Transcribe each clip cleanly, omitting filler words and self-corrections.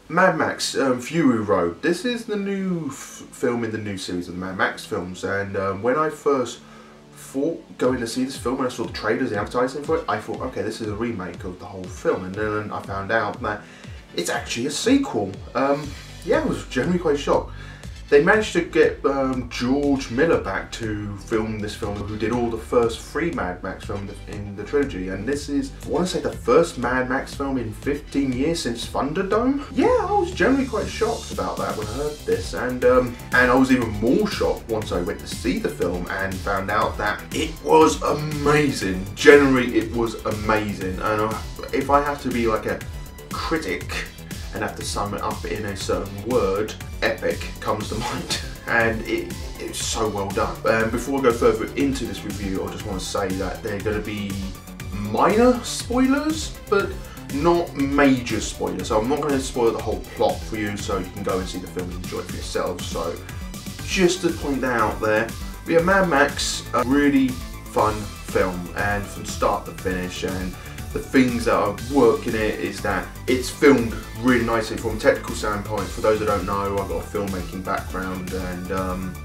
Mad Max Fury Road. This is the new film in the new series of the Mad Max films, and when I first thought going to see this film, when I saw the trailers and advertising for it, I thought, okay, this is a remake of the whole film, and then I found out that it's actually a sequel. Yeah, I was generally quite shocked. They managed to get George Miller back to film this film, who did all the first 3 Mad Max films in the trilogy, and this is, I want to say, the first Mad Max film in 15 years since Thunderdome. Yeah, I was generally quite shocked about that when I heard this, and I was even more shocked once I went to see the film and found out that it was amazing. Generally, it was amazing, and if I have to be like a critic and have to sum it up in a certain word, epic comes to mind, and it's so well done. Before I go further into this review, I just want to say that they're going to be minor spoilers, but not major spoilers. So I'm not going to spoil the whole plot for you, so you can go and see the film and enjoy it for yourselves. So just to point that out there, we have Mad Max, a really fun film, and from start to finish, and the things that I work in it is that it's filmed really nicely from a technical standpoint. For those that don't know, I've got a filmmaking background, and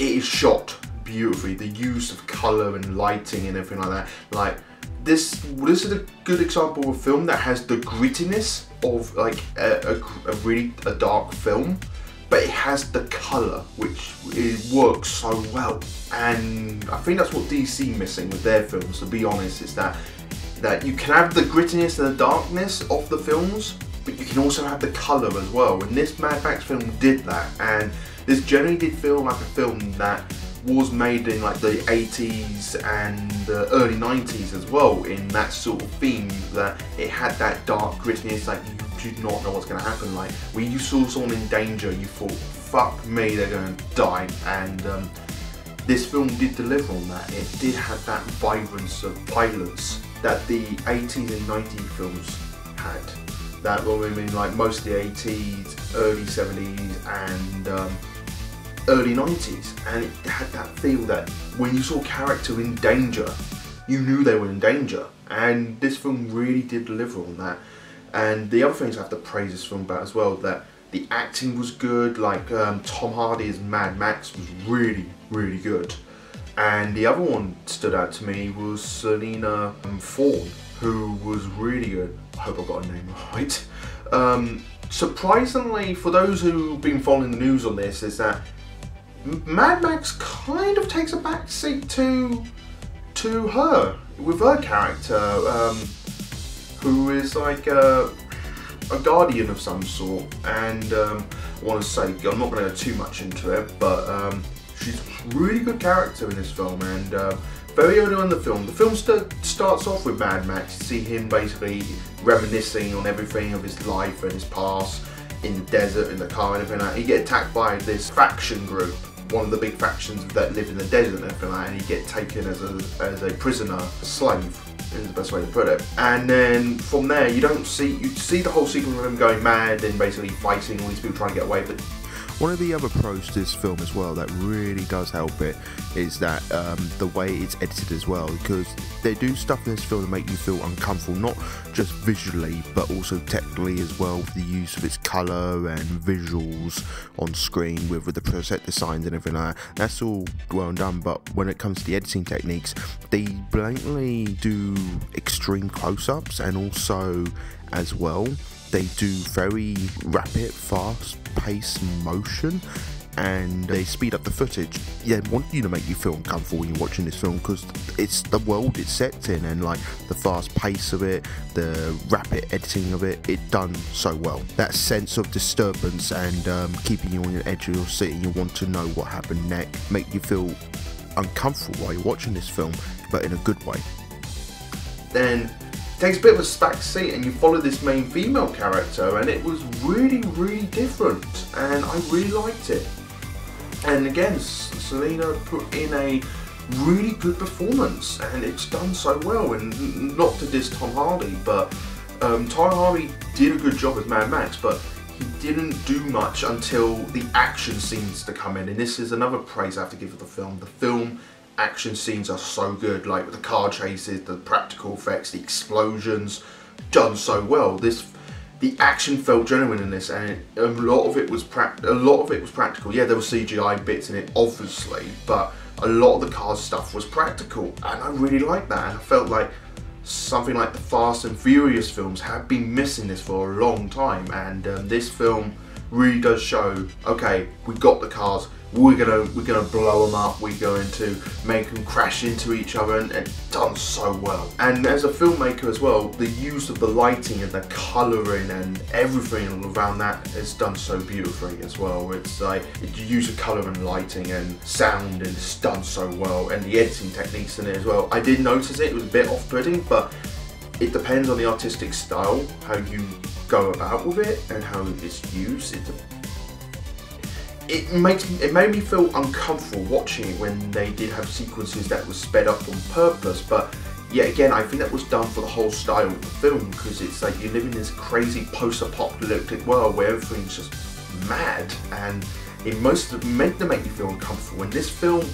it is shot beautifully. The use of colour and lighting and everything like that. Like this is a good example of a film that has the grittiness of like a really dark film, but it has the colour, which it works so well. And I think that's what DC missing with their films, to be honest, is that you can have the grittiness and the darkness of the films, but you can also have the colour as well. And this Mad Max film did that, and this generally did feel like a film that was made in like the 80s and the early 90s as well, in that sort of theme, that it had that dark grittiness, like you do not know what's going to happen. Like when you saw someone in danger, you thought, fuck me, they're going to die. And this film did deliver on that. It did have that vibrance of violence that the 80s and 90s films had. That, well, I mean, like most of the 80s, early 70s, and early 90s, and it had that feel that when you saw a character in danger, you knew they were in danger, and this film really did deliver on that. And the other things I have to praise this film about as well, that the acting was good. Like Tom Hardy as Mad Max was really, really good. And the other one stood out to me was Selena Fawn, who was really good. I hope I got her name right. Surprisingly, for those who've been following the news on this, is that Mad Max kind of takes a back seat to her, with her character, who is like a guardian of some sort. And I want to say, I'm not going to go too much into it, but she's a really good character in this film. And very early on in the film starts off with Mad Max. You see him basically reminiscing on everything of his life and his past in the desert, in the car and everything like that. He get attacked by this faction group, one of the big factions that live in the desert and everything like that, and he get taken as a prisoner, a slave, is the best way to put it. And then from there, you see the whole sequence of him going mad and basically fighting all these people trying to get away. But one of the other pros to this film as well that really does help it is that the way it's edited as well, because they do stuff in this film to make you feel uncomfortable, not just visually but also technically as well, with the use of its colour and visuals on screen with the preset designs and everything like that. That's all well done, but when it comes to the editing techniques, they blatantly do extreme close-ups, and also as well they do very rapid, fast-paced motion, and they speed up the footage. Yeah, want you to make you feel uncomfortable when you're watching this film, because it's the world it's set in, and like the fast pace of it, the rapid editing of it, it done so well. That sense of disturbance and keeping you on your edge of your seat, and you want to know what happened next, make you feel uncomfortable while you're watching this film, but in a good way. Then takes a bit of a back seat and you follow this main female character, and it was really, really different, and I really liked it. And again, Selena put in a really good performance, and it's done so well. And not to diss Tom Hardy, but Tom Hardy did a good job as Mad Max, but he didn't do much until the action scenes to come in. And this is another praise I have to give for the film. The film action scenes are so good, like with the car chases, the practical effects, the explosions, done so well. the action felt genuine in this, and a lot of it was practical. Yeah, there were CGI bits in it, obviously, but a lot of the cars stuff was practical, and I really liked that. And I felt like something like the Fast and Furious films have been missing this for a long time, and this film really does show, okay, we got the cars, we're gonna blow them up, we're going to make them crash into each other, and it's done so well. And as a filmmaker as well, the use of the lighting and the colouring and everything around that is done so beautifully as well. It's like the use of colour and lighting and sound, and it's done so well, and the editing techniques in it as well. I did notice it was a bit off-putting, but it depends on the artistic style, how you go about with it and how it's used. It made me feel uncomfortable watching it when they did have sequences that was sped up on purpose, but yet again I think that was done for the whole style of the film, because it's like you live in this crazy post-apocalyptic world where everything's just mad, and it meant to make me feel uncomfortable, and this film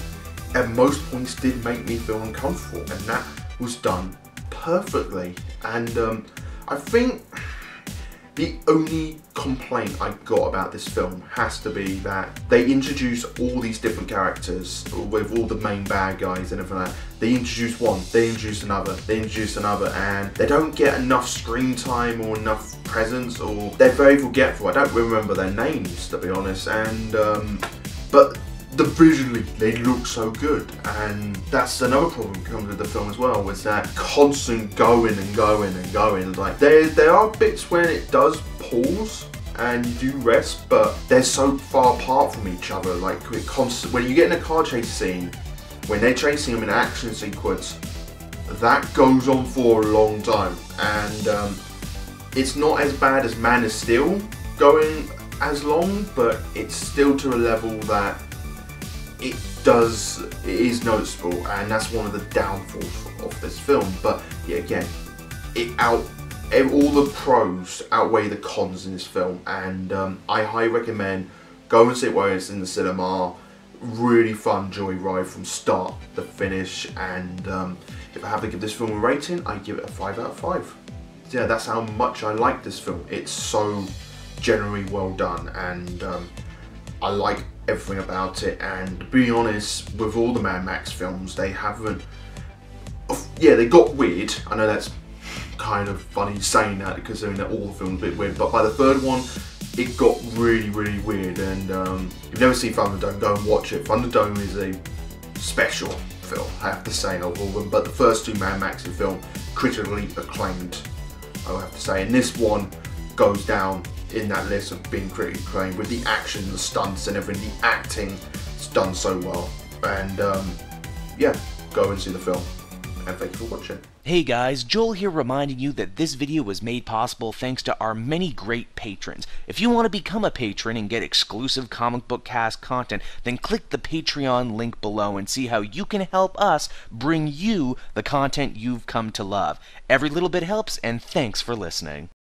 at most points did make me feel uncomfortable, and that was done perfectly. And I think the only complaint I got about this film has to be that they introduce all these different characters with all the main bad guys and everything like that. They introduce one, they introduce another, they introduce another, and they don't get enough screen time or enough presence, or they're very forgetful. I don't remember their names, to be honest, and but visually they look so good, and that's another problem comes with the film as well, was that constant going and going and going. Like there are bits when it does pause and you do rest, but they're so far apart from each other. Like when you get in a car chase scene, when they're chasing them in an action sequence, that goes on for a long time, and it's not as bad as Man of Steel going as long, but it's still to a level that it is noticeable, and that's one of the downfalls of this film. But yeah, again, all the pros outweigh the cons in this film, and I highly recommend go and see it while it's in the cinema. Really fun joyride from start to finish, and if I have to give this film a rating, I give it a 5 out of 5. Yeah, that's how much I like this film. It's so generally well done, and I like everything about it. And to be honest, with all the Mad Max films, they haven't, yeah, they got weird. I know that's kind of funny saying that, because I mean all the films are a bit weird, but by the third one it got really weird. And if you've never seen Thunderdome, go and watch it. Thunderdome is a special film, I have to say, of all of them, but the first two Mad Max film critically acclaimed, I have to say, and this one goes down in that list of being critically acclaimed, with the action, the stunts and everything. The acting is done so well, and yeah, go and see the film, and thank you for watching. Hey guys, Joel here reminding you that this video was made possible thanks to our many great patrons. If you want to become a patron and get exclusive Comic Book Cast content, then click the Patreon link below and see how you can help us bring you the content you've come to love. Every little bit helps, and thanks for listening.